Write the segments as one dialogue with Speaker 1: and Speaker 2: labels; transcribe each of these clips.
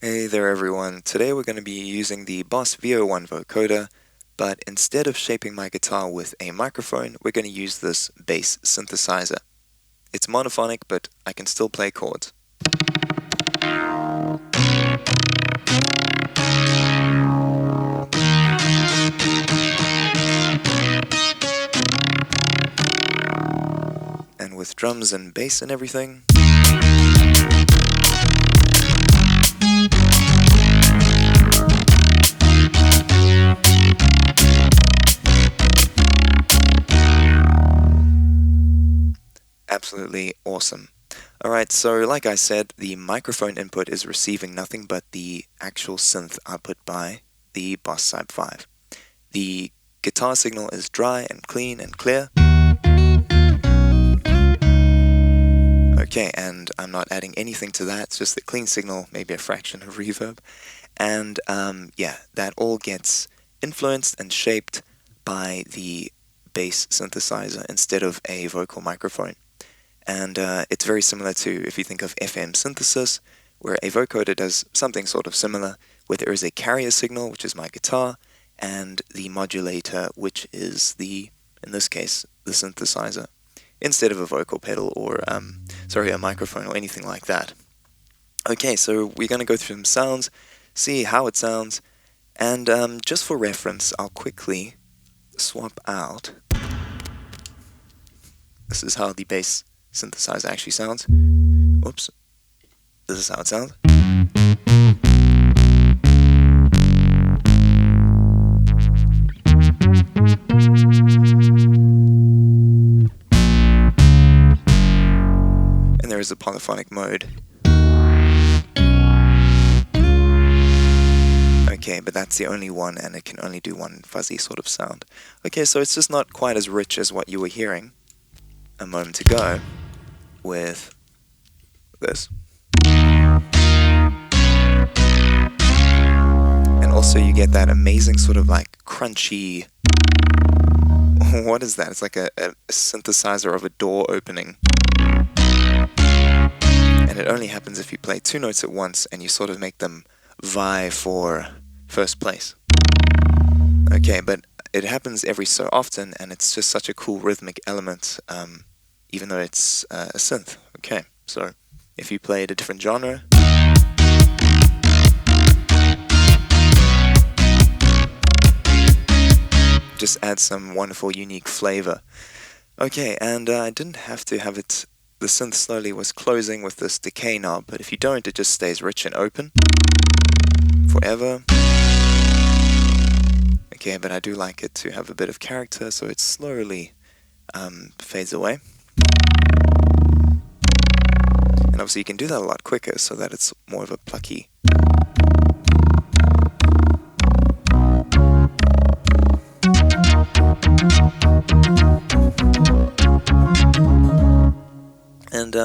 Speaker 1: Hey there everyone, today we're going to be using the Boss VO-1 Vocoder, but instead of shaping my guitar with a microphone, we're going to use this bass synthesizer. It's monophonic, but I can still play chords. And with drums and bass and everything, absolutely awesome. Alright, so like I said, the microphone input is receiving nothing but the actual synth output by the Boss SYB-5. The guitar signal is dry and clean and clear. Okay, and I'm not adding anything to that, it's just the clean signal, maybe a fraction of reverb. And yeah, that all gets influenced and shaped by the bass synthesizer instead of a vocal microphone. And it's very similar to, if you think of FM synthesis, where a vocoder does something sort of similar, where there is a carrier signal, which is my guitar, and the modulator, which is in this case, the synthesizer, instead of a vocal pedal or, a microphone or anything like that. Okay, so we're going to go through some sounds, see how it sounds, and just for reference, I'll quickly swap out. This is how the bass synthesizer actually sounds. Oops. This is how it sounds. And there is a polyphonic mode. Okay, but that's the only one, and it can only do one fuzzy sort of sound. Okay, so it's just not quite as rich as what you were hearing a moment ago with this. And also you get that amazing sort of like crunchy, what is that? It's like a synthesizer of a door opening. And it only happens if you play two notes at once and you sort of make them vie for first place. Okay, but it happens every so often, and it's just such a cool rhythmic element, even though it's a synth. Okay, so if you played a different genre, just add some wonderful unique flavor. Okay, and I didn't have to have it, the synth slowly was closing with this decay knob, but if you don't, it just stays rich and open forever. Okay, but I do like it to have a bit of character, so it slowly fades away. And obviously you can do that a lot quicker so that it's more of a plucky. And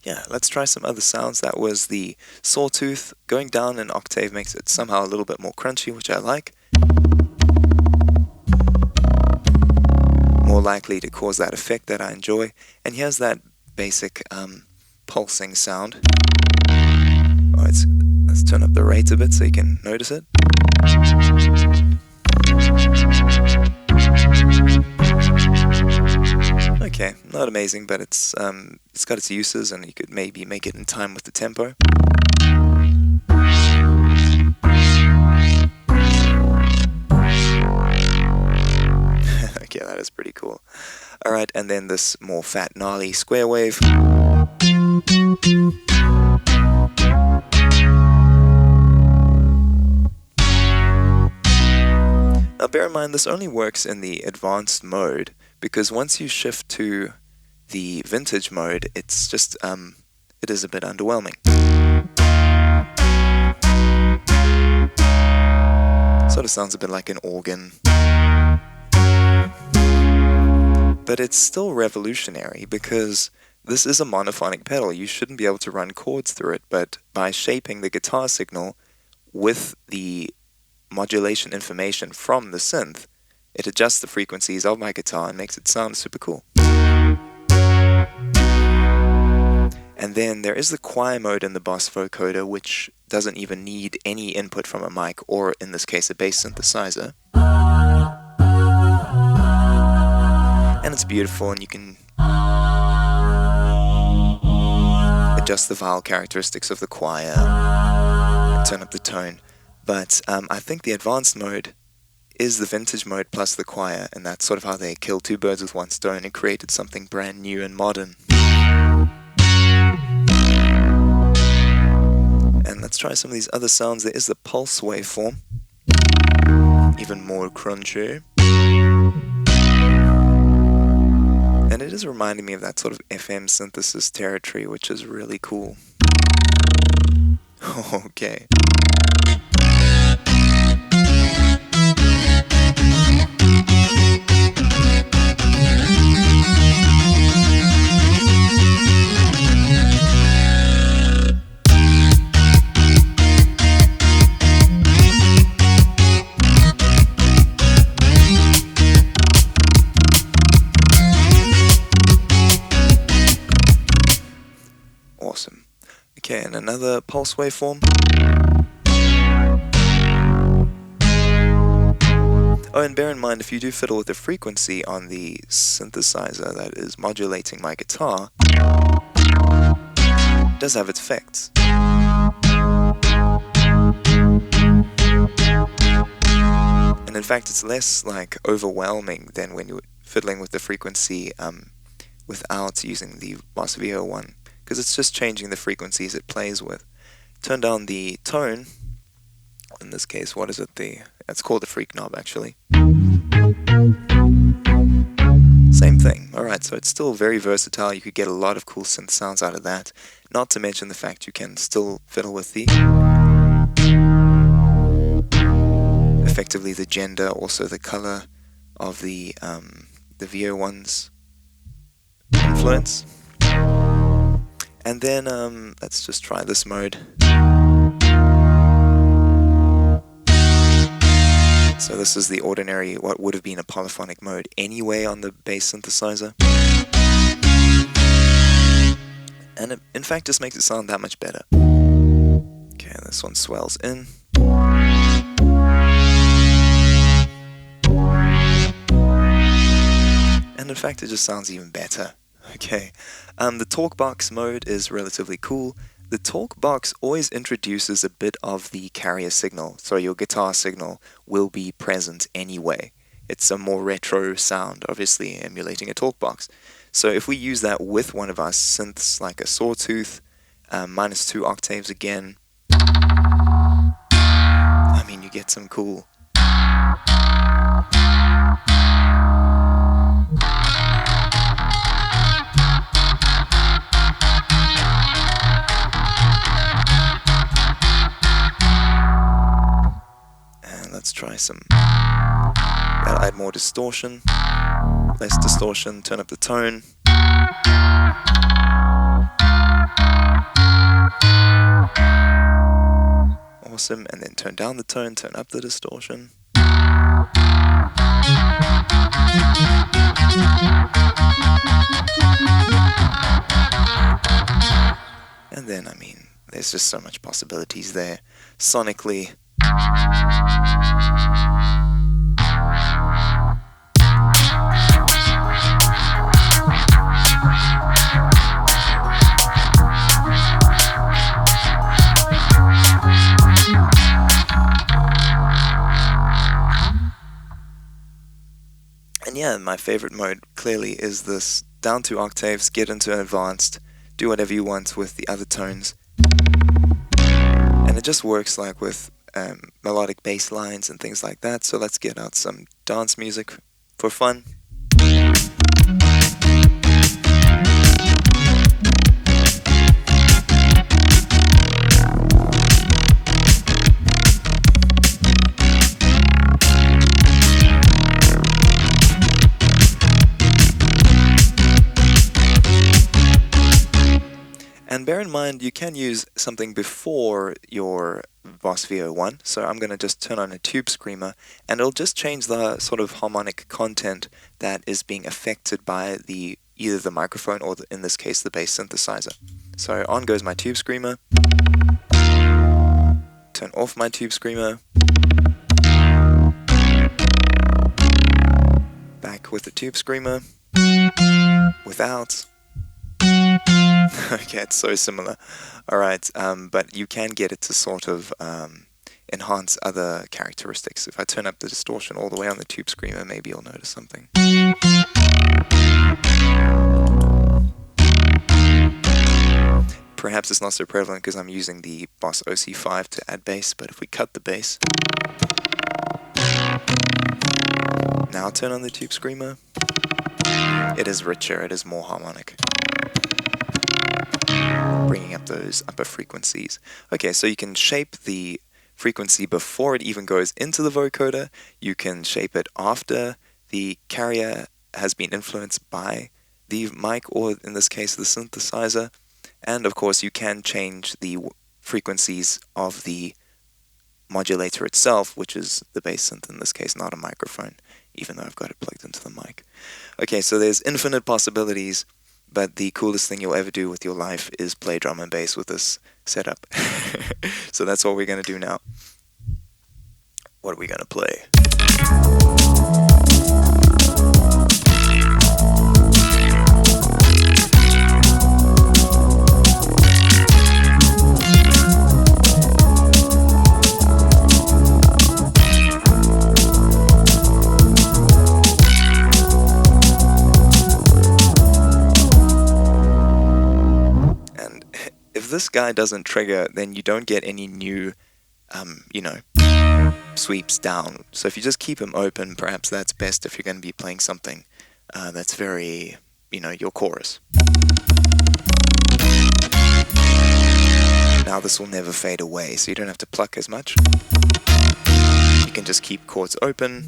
Speaker 1: yeah, let's try some other sounds. That was the sawtooth. Going down an octave makes it somehow a little bit more crunchy, which I like. More likely to cause that effect that I enjoy. And here's that basic pulsing sound. Oh, let's turn up the rate a bit so you can notice it. Okay, not amazing, but it's got its uses, and you could maybe make it in time with the tempo. Okay, that is pretty cool. Alright, and then this more fat, gnarly square wave. Now bear in mind, this only works in the advanced mode, because once you shift to the vintage mode, it's just, it is a bit underwhelming. Sort of sounds a bit like an organ. But it's still revolutionary, because this is a monophonic pedal. You shouldn't be able to run chords through it, but by shaping the guitar signal with the modulation information from the synth, it adjusts the frequencies of my guitar and makes it sound super cool. And then there is the choir mode in the Boss Vocoder, which doesn't even need any input from a mic, or in this case a bass synthesizer. And it's beautiful, and you can adjust the vowel characteristics of the choir and turn up the tone. But I think the advanced mode is the vintage mode plus the choir, and that's sort of how they killed two birds with one stone and created something brand new and modern. And let's try some of these other sounds. There is the pulse waveform, even more crunchy. And it is reminding me of that sort of FM synthesis territory, which is really cool. Okay. Awesome. Okay, and another pulse waveform. Oh, and bear in mind, if you do fiddle with the frequency on the synthesizer that is modulating my guitar, it does have its effects. And in fact, it's less like overwhelming than when you're fiddling with the frequency without using the Boss VO-1, because it's just changing the frequencies it plays with. Turn down the tone. In this case, what is it? It's called the freak knob, actually. Same thing. Alright, so it's still very versatile. You could get a lot of cool synth sounds out of that. Not to mention the fact you can still fiddle with the effectively the gender, also the color of the VO1's influence. And then let's just try this mode. So this is the ordinary, what would have been a polyphonic mode anyway on the bass synthesizer. And it, in fact, just makes it sound that much better. Okay, this one swells in. And in fact, it just sounds even better. Okay, the Talkbox mode is relatively cool. The Talkbox always introduces a bit of the carrier signal, so your guitar signal will be present anyway. It's a more retro sound, obviously emulating a Talkbox. So if we use that with one of our synths, like a Sawtooth, -2 octaves again, I mean, you get some cool. Let's try some. That'll add more distortion, less distortion, turn up the tone. Awesome, and then turn down the tone, turn up the distortion. And then, I mean, there's just so much possibilities there. Sonically. And yeah, my favorite mode clearly is this down 2 octaves, get into advanced, do whatever you want with the other tones. And it just works like with melodic bass lines and things like that. So let's get out some dance music for fun. And bear in mind, you can use something before your Boss VO-1, so I'm going to just turn on a tube screamer, and it'll just change the sort of harmonic content that is being affected by the either the microphone or, in this case, the bass synthesizer. So on goes my tube screamer, turn off my tube screamer, back with the tube screamer, without. Okay, it's so similar. Alright, but you can get it to sort of enhance other characteristics. If I turn up the distortion all the way on the tube screamer, maybe you'll notice something. Perhaps it's not so prevalent because I'm using the Boss SYB-5 to add bass, but if we cut the bass, now turn on the tube screamer, it is richer, it is more harmonic, bringing up those upper frequencies. Okay, so you can shape the frequency before it even goes into the vocoder, you can shape it after the carrier has been influenced by the mic, or in this case the synthesizer, and of course you can change the frequencies of the modulator itself, which is the bass synth in this case, not a microphone, even though I've got it plugged into the mic. Okay, so there's infinite possibilities, but the coolest thing you'll ever do with your life is play drum and bass with this setup. So that's what we're going to do now. What are we going to play? If this guy doesn't trigger, then you don't get any new, sweeps down. So if you just keep him open, perhaps that's best if you're going to be playing something that's very, your chorus. Now this will never fade away, so you don't have to pluck as much. You can just keep chords open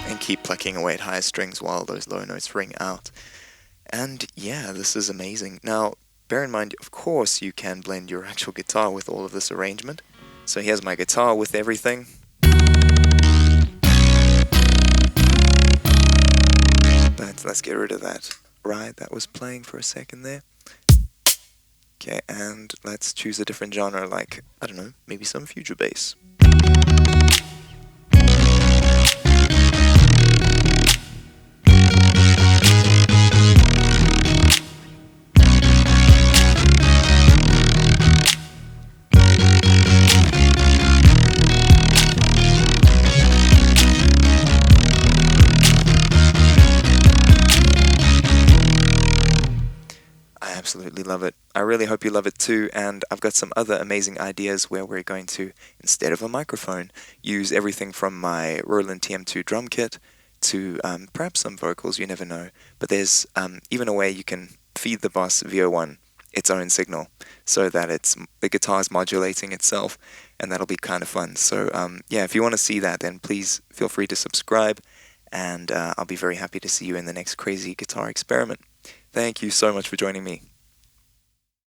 Speaker 1: and keep plucking away at higher strings while those low notes ring out. And yeah, this is amazing. Now, bear in mind, of course, you can blend your actual guitar with all of this arrangement. So here's my guitar with everything. But let's get rid of that ride that was playing for a second there. Okay, and let's choose a different genre, like, I don't know, maybe some future bass. Absolutely love it. I really hope you love it too, and I've got some other amazing ideas where we're going to, instead of a microphone, use everything from my Roland TM2 drum kit to perhaps some vocals, you never know. But there's even a way you can feed the Boss VO-1 its own signal so that the guitar is modulating itself, and that'll be kind of fun. So yeah, if you want to see that, then please feel free to subscribe, and I'll be very happy to see you in the next crazy guitar experiment. Thank you so much for joining me.